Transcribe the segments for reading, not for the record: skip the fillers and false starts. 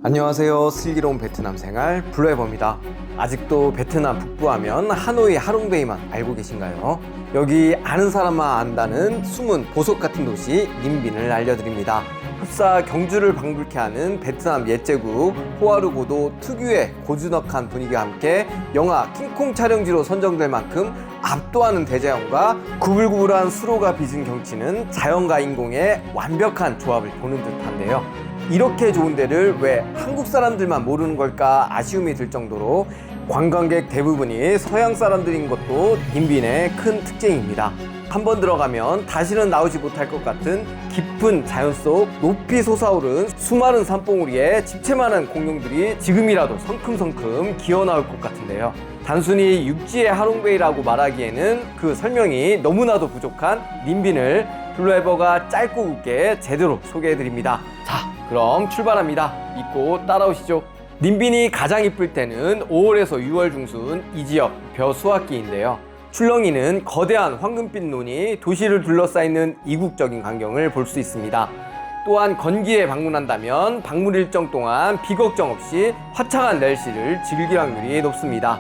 안녕하세요. 슬기로운 베트남 생활 블루에버입니다. 아직도 베트남 북부 하면 하노이 하롱베이만 알고 계신가요? 여기 아는 사람만 안다는 숨은 보석 같은 도시 님빈을 알려드립니다. 흡사 경주를 방불케 하는 베트남 옛제국 호아르고도 특유의 고즈넉한 분위기와 함께 영화 킹콩 촬영지로 선정될 만큼 압도하는 대자연과 구불구불한 수로가 빚은 경치는 자연과 인공의 완벽한 조합을 보는 듯한데요. 이렇게 좋은 데를 왜 한국 사람들만 모르는 걸까 아쉬움이 들 정도로 관광객 대부분이 서양 사람들인 것도 님빈의 큰 특징입니다. 한번 들어가면 다시는 나오지 못할 것 같은 깊은 자연 속 높이 솟아오른 수많은 산봉우리에 집채만한 공룡들이 지금이라도 성큼성큼 기어나올 것 같은데요. 단순히 육지의 하롱베이라고 말하기에는 그 설명이 너무나도 부족한 님빈을 블루에버가 짧고 굵게 제대로 소개해드립니다. 자, 그럼 출발합니다. 믿고 따라오시죠. 님빈이 가장 이쁠 때는 5월에서 6월 중순 이 지역 벼 수확기인데요. 출렁이는 거대한 황금빛 논이 도시를 둘러싸이는 이국적인 광경을 볼 수 있습니다. 또한 건기에 방문한다면 방문 일정 동안 비걱정 없이 화창한 날씨를 즐길 확률이 높습니다.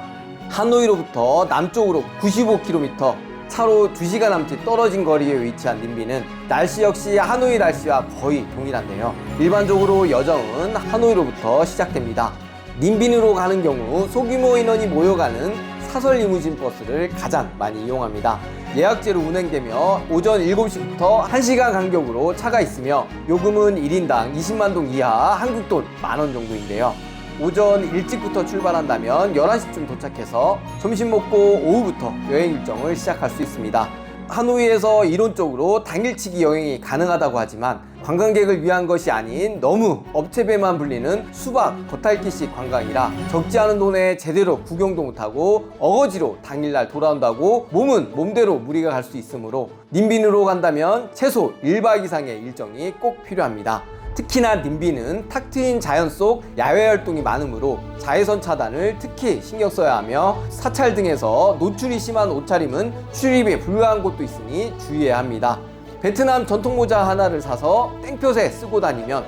하노이로부터 남쪽으로 95km, 차로 2시간 남짓 떨어진 거리에 위치한 님빈은 날씨 역시 하노이 날씨와 거의 동일한데요. 일반적으로 여정은 하노이로부터 시작됩니다. 님빈으로 가는 경우 소규모 인원이 모여가는 사설 리무진 버스를 가장 많이 이용합니다. 예약제로 운행되며 오전 7시부터 1시간 간격으로 차가 있으며 요금은 1인당 20만 동 이하 한국 돈 10,000원 정도인데요. 오전 일찍부터 출발한다면 11시쯤 도착해서 점심 먹고 오후부터 여행 일정을 시작할 수 있습니다. 하노이에서 이론적으로 당일치기 여행이 가능하다고 하지만 관광객을 위한 것이 아닌 너무 업체배만 불리는 수박 겉핥기식 관광이라 적지 않은 돈에 제대로 구경도 못하고 어거지로 당일날 돌아온다고 몸은 몸대로 무리가 갈 수 있으므로 님빈으로 간다면 최소 1박 이상의 일정이 꼭 필요합니다. 특히나 님빈은 탁 트인 자연 속 야외 활동이 많으므로 자외선 차단을 특히 신경 써야 하며 사찰 등에서 노출이 심한 옷차림은 출입이 불가한 곳도 있으니 주의해야 합니다. 베트남 전통 모자 하나를 사서 땡볕에 쓰고 다니면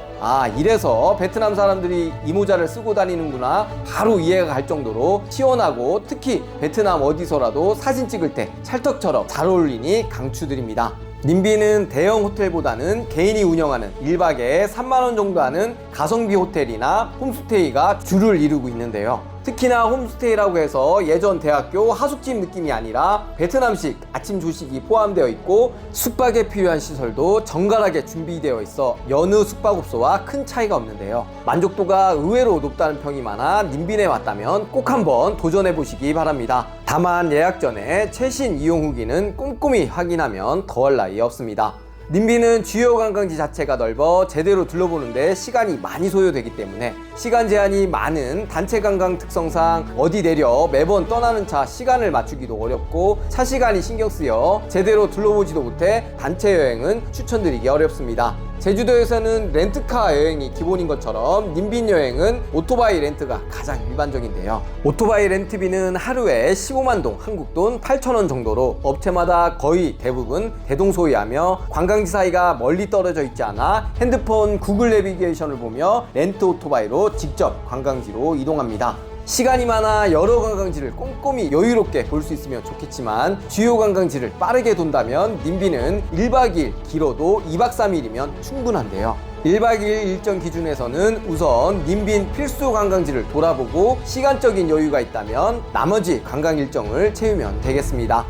이래서 베트남 사람들이 이 모자를 쓰고 다니는구나 바로 이해가 갈 정도로 시원하고 특히 베트남 어디서라도 사진 찍을 때 찰떡처럼 잘 어울리니 강추드립니다. 님빈은 대형 호텔보다는 개인이 운영하는 1박에 3만원 정도 하는 가성비 호텔이나 홈스테이가 주를 이루고 있는데요. 특히나 홈스테이라고 해서 예전 대학교 하숙집 느낌이 아니라 베트남식 아침 조식이 포함되어 있고 숙박에 필요한 시설도 정갈하게 준비되어 있어 여느 숙박업소와 큰 차이가 없는데요. 만족도가 의외로 높다는 평이 많아 님빈에 왔다면 꼭 한번 도전해 보시기 바랍니다. 다만 예약 전에 최신 이용 후기는 꼼꼼히 확인하면 더할 나위 없습니다. 님빈은 주요 관광지 자체가 넓어 제대로 둘러보는데 시간이 많이 소요되기 때문에 시간 제한이 많은 단체 관광 특성상 어디 내려 매번 떠나는 차 시간을 맞추기도 어렵고 차 시간이 신경 쓰여 제대로 둘러보지도 못해 단체 여행은 추천드리기 어렵습니다. 제주도에서는 렌트카 여행이 기본인 것처럼 님빈 여행은 오토바이 렌트가 가장 일반적인데요. 오토바이 렌트비는 하루에 15만 동 한국 돈 8,000원 정도로 업체마다 거의 대부분 대동소이하며 관광지 사이가 멀리 떨어져 있지 않아 핸드폰 구글 내비게이션을 보며 렌트 오토바이로 직접 관광지로 이동합니다. 시간이 많아 여러 관광지를 꼼꼼히 여유롭게 볼 수 있으면 좋겠지만 주요 관광지를 빠르게 돈다면 님빈은 1박 2일, 길어도 2박 3일이면 충분한데요. 1박 2일 일정 기준에서는 우선 님빈 필수 관광지를 돌아보고 시간적인 여유가 있다면 나머지 관광 일정을 채우면 되겠습니다.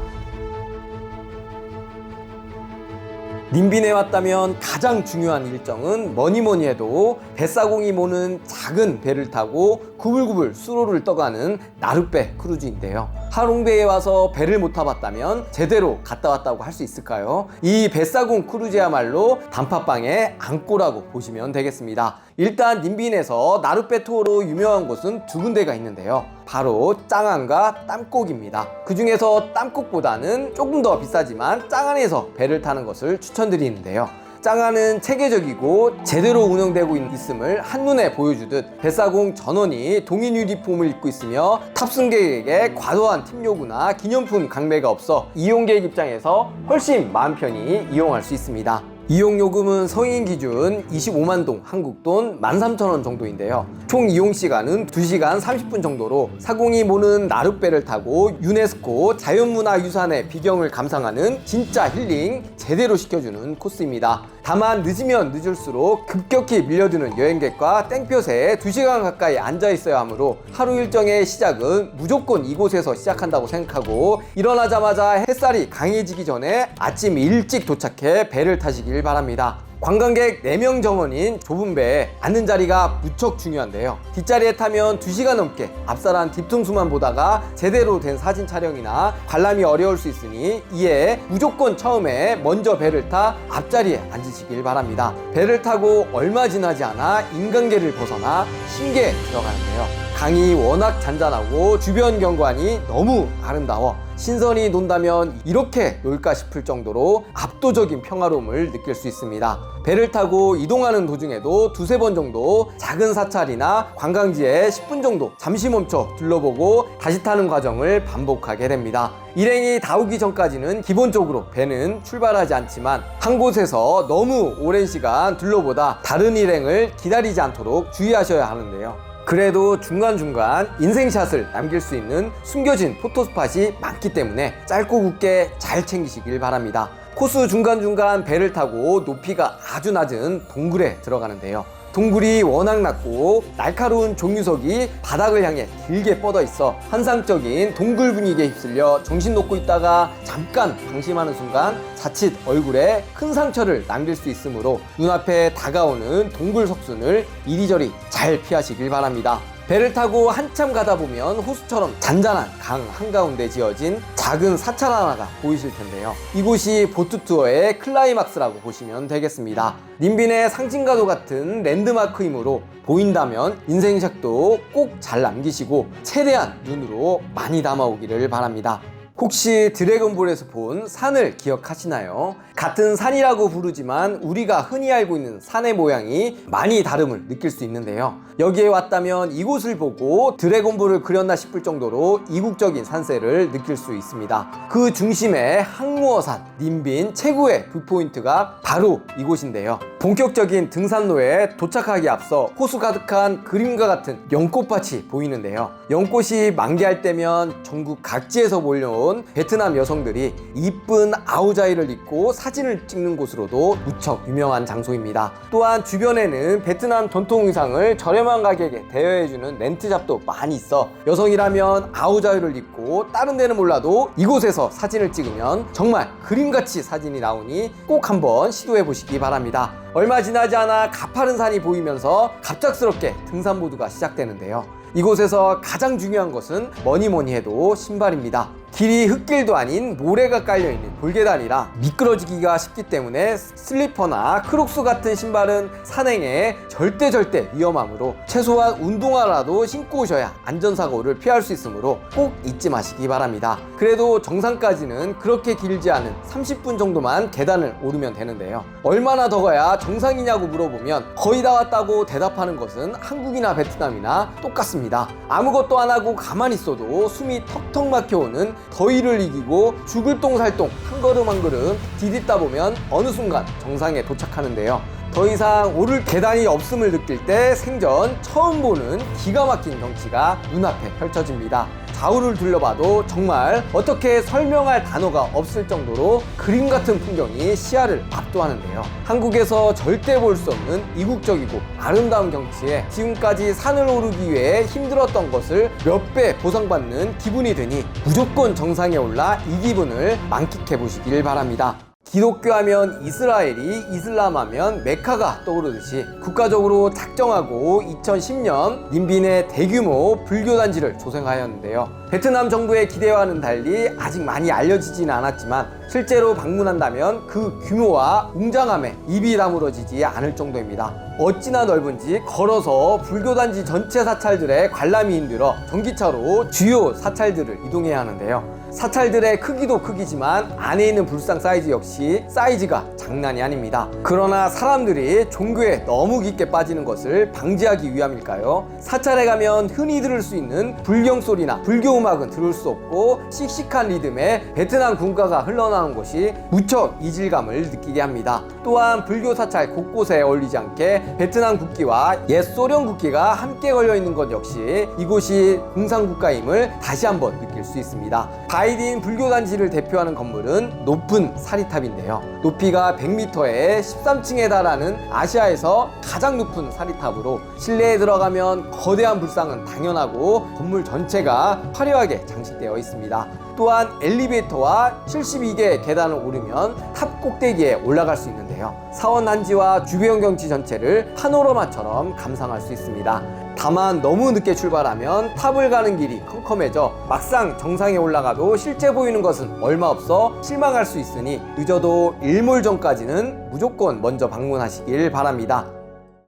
님빈에 왔다면 가장 중요한 일정은 뭐니뭐니 해도 뱃사공이 모는 작은 배를 타고 구불구불 수로를 떠가는 나룻배 크루즈인데요. 하롱베이에 와서 배를 못 타봤다면 제대로 갔다 왔다고 할 수 있을까요? 이 뱃사공 크루즈야말로 단팥빵의 안고라고 보시면 되겠습니다. 일단 님빈에서 나룻배 투어로 유명한 곳은 두 군데가 있는데요. 바로 짱안과 땀곡입니다. 그 중에서 땀곡보다는 조금 더 비싸지만 짱안에서 배를 타는 것을 추천드리는데요. 짱안은 체계적이고 제대로 운영되고 있음을 한눈에 보여주듯 뱃사공 전원이 동인 유니폼을 입고 있으며 탑승객에게 과도한 팁 요구나 기념품 강매가 없어 이용객 입장에서 훨씬 마음 편히 이용할 수 있습니다. 이용요금은 성인 기준 25만 동, 한국 돈 13,000원 정도인데요. 총 이용시간은 2시간 30분 정도로 사공이 모는 나룻배를 타고 유네스코 자연문화유산의 비경을 감상하는 진짜 힐링 제대로 시켜주는 코스입니다. 다만 늦으면 늦을수록 급격히 밀려드는 여행객과 땡볕에 2시간 가까이 앉아 있어야 하므로 하루 일정의 시작은 무조건 이곳에서 시작한다고 생각하고 일어나자마자 햇살이 강해지기 전에 아침 일찍 도착해 배를 타시길 바랍니다. 관광객 4명 정원인 좁은 배에 앉는 자리가 무척 중요한데요. 뒷자리에 타면 2시간 넘게 앞사람 뒤통수만 보다가 제대로 된 사진 촬영이나 관람이 어려울 수 있으니 이에 무조건 처음에 먼저 배를 타 앞자리에 앉으시길 바랍니다. 배를 타고 얼마 지나지 않아 인간계를 벗어나 신계에 들어가는데요. 강이 워낙 잔잔하고 주변 경관이 너무 아름다워 신선히 논다면 이렇게 놀까 싶을 정도로 압도적인 평화로움을 느낄 수 있습니다. 배를 타고 이동하는 도중에도 2-3번 정도 작은 사찰이나 관광지에 10분 정도 잠시 멈춰 둘러보고 다시 타는 과정을 반복하게 됩니다. 일행이 다 오기 전까지는 기본적으로 배는 출발하지 않지만 한 곳에서 너무 오랜 시간 둘러보다 다른 일행을 기다리지 않도록 주의하셔야 하는데요. 그래도 중간중간 인생샷을 남길 수 있는 숨겨진 포토스팟이 많기 때문에 짧고 굵게 잘 챙기시길 바랍니다. 코스 중간중간 배를 타고 높이가 아주 낮은 동굴에 들어가는데요. 동굴이 워낙 낮고 날카로운 종유석이 바닥을 향해 길게 뻗어 있어 환상적인 동굴 분위기에 휩쓸려 정신 놓고 있다가 잠깐 방심하는 순간 자칫 얼굴에 큰 상처를 남길 수 있으므로 눈앞에 다가오는 동굴 석순을 이리저리 잘 피하시길 바랍니다. 배를 타고 한참 가다 보면 호수처럼 잔잔한 강 한가운데 지어진 작은 사찰 하나가 보이실 텐데요. 이곳이 보트 투어의 클라이막스라고 보시면 되겠습니다. 님빈의 상징과도 같은 랜드마크이므로 보인다면 인생샷도 꼭 잘 남기시고 최대한 눈으로 많이 담아오기를 바랍니다. 혹시 드래곤볼에서 본 산을 기억하시나요? 같은 산이라고 부르지만 우리가 흔히 알고 있는 산의 모양이 많이 다름을 느낄 수 있는데요. 여기에 왔다면 이곳을 보고 드래곤볼을 그렸나 싶을 정도로 이국적인 산세를 느낄 수 있습니다. 그 중심에 항무어산, 님빈 최고의 뷰포인트가 바로 이곳인데요. 본격적인 등산로에 도착하기 앞서 호수 가득한 그림과 같은 연꽃밭이 보이는데요. 연꽃이 만개할 때면 전국 각지에서 몰려온 베트남 여성들이 이쁜 아우자이를 입고 사진을 찍는 곳으로도 무척 유명한 장소입니다. 또한 주변에는 베트남 전통 의상을 저렴한 가격에 대여해주는 렌트샵도 많이 있어 여성이라면 아우자이를 입고 다른 데는 몰라도 이곳에서 사진을 찍으면 정말 그림같이 사진이 나오니 꼭 한번 시도해 보시기 바랍니다. 얼마 지나지 않아 가파른 산이 보이면서 갑작스럽게 등산보드가 시작되는데요. 이곳에서 가장 중요한 것은 뭐니 해도 신발입니다. 길이 흙길도 아닌 모래가 깔려있는 돌계단이라 미끄러지기가 쉽기 때문에 슬리퍼나 크록스 같은 신발은 산행에 절대 위험하므로 최소한 운동화라도 신고 오셔야 안전사고를 피할 수 있으므로 꼭 잊지 마시기 바랍니다. 그래도 정상까지는 그렇게 길지 않은 30분 정도만 계단을 오르면 되는데요. 얼마나 더 가야 정상이냐고 물어보면 거의 다 왔다고 대답하는 것은 한국이나 베트남이나 똑같습니다. 아무것도 안 하고 가만히 있어도 숨이 턱턱 막혀오는 더위를 이기고 죽을 똥살똥 한 걸음 한 걸음 디딛다 보면 어느 순간 정상에 도착하는데요. 더 이상 오를 계단이 없음을 느낄 때 생전 처음 보는 기가 막힌 경치가 눈앞에 펼쳐집니다. 좌우를 둘러봐도 정말 어떻게 설명할 단어가 없을 정도로 그림 같은 풍경이 시야를 압도하는데요. 한국에서 절대 볼 수 없는 이국적이고 아름다운 경치에 지금까지 산을 오르기 위해 힘들었던 것을 몇 배 보상받는 기분이 드니 무조건 정상에 올라 이 기분을 만끽해 보시길 바랍니다. 기독교 하면 이스라엘이, 이슬람 하면 메카가 떠오르듯이 국가적으로 작정하고 2010년 님빈의 대규모 불교단지를 조성하였는데요. 베트남 정부의 기대와는 달리 아직 많이 알려지지는 않았지만 실제로 방문한다면 그 규모와 웅장함에 입이 다물어지지 않을 정도입니다. 어찌나 넓은지 걸어서 불교단지 전체 사찰들의 관람이 힘들어 전기차로 주요 사찰들을 이동해야 하는데요. 사찰들의 크기도 크기지만 안에 있는 불상 사이즈 역시 사이즈가 장난이 아닙니다. 그러나 사람들이 종교에 너무 깊게 빠지는 것을 방지하기 위함일까요? 사찰에 가면 흔히 들을 수 있는 불경 소리나 불교 음악은 들을 수 없고 씩씩한 리듬의 베트남 군가가 흘러나오는 것이 무척 이질감을 느끼게 합니다. 또한 불교 사찰 곳곳에 어울리지 않게 베트남 국기와 옛 소련 국기가 함께 걸려 있는 것 역시 이곳이 공산국가임을 다시 한번 느낄 수 있습니다. 바이딘 불교단지를 대표하는 건물은 높은 사리탑인데요. 높이가 100m에 13층에 달하는 아시아에서 가장 높은 사리탑으로 실내에 들어가면 거대한 불상은 당연하고 건물 전체가 화려하게 장식되어 있습니다. 또한 엘리베이터와 72개의 계단을 오르면 탑 꼭대기에 올라갈 수 있는데요. 사원 단지와 주변 경치 전체를 파노라마처럼 감상할 수 있습니다. 다만 너무 늦게 출발하면 탑을 가는 길이 컴컴해져 막상 정상에 올라가도 실제 보이는 것은 얼마 없어 실망할 수 있으니 늦어도 일몰 전까지는 무조건 먼저 방문하시길 바랍니다.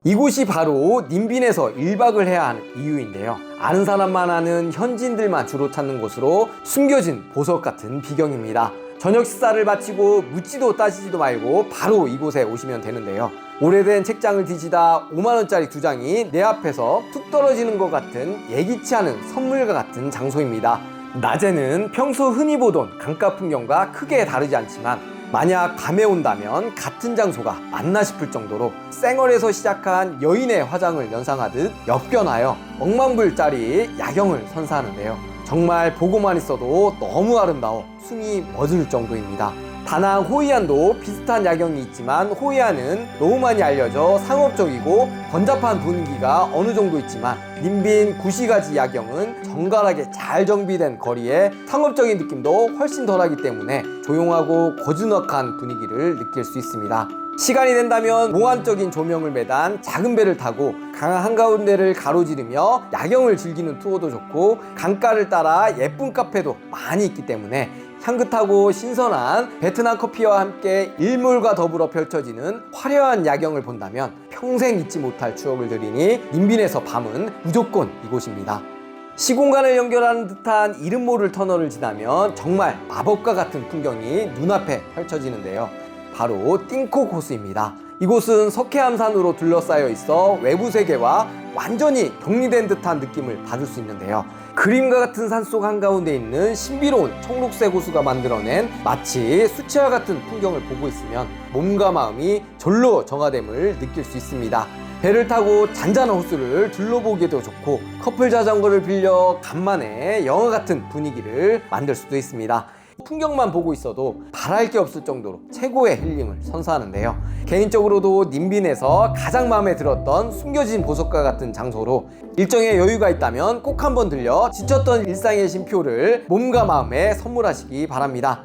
이곳이 바로 님빈에서 1박을 해야 하는 이유인데요. 아는 사람만 아는 현지인들만 주로 찾는 곳으로 숨겨진 보석 같은 비경입니다. 저녁 식사를 마치고 묻지도 따지지도 말고 바로 이곳에 오시면 되는데요. 오래된 책장을 뒤지다 5만원짜리 2장이 내 앞에서 툭 떨어지는 것 같은 예기치 않은 선물과 같은 장소입니다. 낮에는 평소 흔히 보던 강가 풍경과 크게 다르지 않지만 만약 밤에 온다면 같은 장소가 맞나 싶을 정도로 쌩얼에서 시작한 여인의 화장을 연상하듯 엽견하여 억만불짜리 야경을 선사하는데요. 정말 보고만 있어도 너무 아름다워 숨이 멎을 정도입니다. 다낭 호이안도 비슷한 야경이 있지만 호이안은 너무 많이 알려져 상업적이고 번잡한 분위기가 어느 정도 있지만 님빈 구시가지 야경은 정갈하게 잘 정비된 거리에 상업적인 느낌도 훨씬 덜하기 때문에 조용하고 고즈넉한 분위기를 느낄 수 있습니다. 시간이 된다면 몽환적인 조명을 매단 작은 배를 타고 강 한가운데를 가로지르며 야경을 즐기는 투어도 좋고 강가를 따라 예쁜 카페도 많이 있기 때문에 향긋하고 신선한 베트남 커피와 함께 일몰과 더불어 펼쳐지는 화려한 야경을 본다면 평생 잊지 못할 추억을 드리니 님빈에서 밤은 무조건 이곳입니다. 시공간을 연결하는 듯한 이름 모를 터널을 지나면 정말 마법과 같은 풍경이 눈앞에 펼쳐지는데요. 바로 띵콕 호수입니다. 이곳은 석회암산으로 둘러싸여 있어 외부 세계와 완전히 격리된 듯한 느낌을 받을 수 있는데요. 그림과 같은 산속 한가운데 있는 신비로운 청록색 호수가 만들어낸 마치 수채화 같은 풍경을 보고 있으면 몸과 마음이 절로 정화됨을 느낄 수 있습니다. 배를 타고 잔잔한 호수를 둘러보기도 좋고 커플 자전거를 빌려 간만에 영화 같은 분위기를 만들 수도 있습니다. 풍경만 보고 있어도 바랄 게 없을 정도로 최고의 힐링을 선사하는데요. 개인적으로도 님빈에서 가장 마음에 들었던 숨겨진 보석과 같은 장소로 일정에 여유가 있다면 꼭 한번 들려 지쳤던 일상의 쉼표를 몸과 마음에 선물하시기 바랍니다.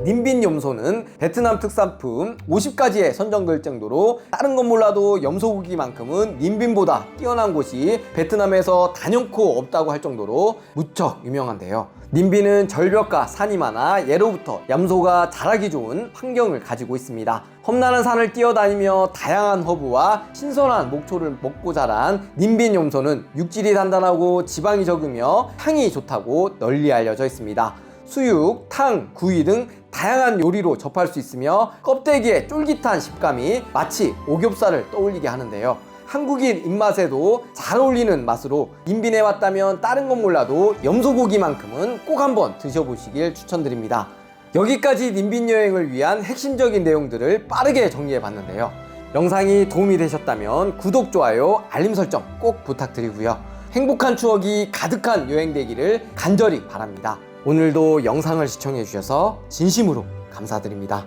님빈 염소는 베트남 특산품 50가지에 선정될 정도로 다른 건 몰라도 염소고기만큼은 님빈보다 뛰어난 곳이 베트남에서 단연코 없다고 할 정도로 무척 유명한데요. 님빈은 절벽과 산이 많아 예로부터 염소가 자라기 좋은 환경을 가지고 있습니다. 험난한 산을 뛰어다니며 다양한 허브와 신선한 목초를 먹고 자란 님빈 염소는 육질이 단단하고 지방이 적으며 향이 좋다고 널리 알려져 있습니다. 수육, 탕, 구이 등 다양한 요리로 접할 수 있으며 껍데기의 쫄깃한 식감이 마치 오겹살을 떠올리게 하는데요. 한국인 입맛에도 잘 어울리는 맛으로 님빈에 왔다면 다른 건 몰라도 염소고기만큼은 꼭 한번 드셔보시길 추천드립니다. 여기까지 님빈 여행을 위한 핵심적인 내용들을 빠르게 정리해 봤는데요. 영상이 도움이 되셨다면 구독, 좋아요, 알림 설정 꼭 부탁드리고요. 행복한 추억이 가득한 여행 되기를 간절히 바랍니다. 오늘도 영상을 시청해 주셔서 진심으로 감사드립니다.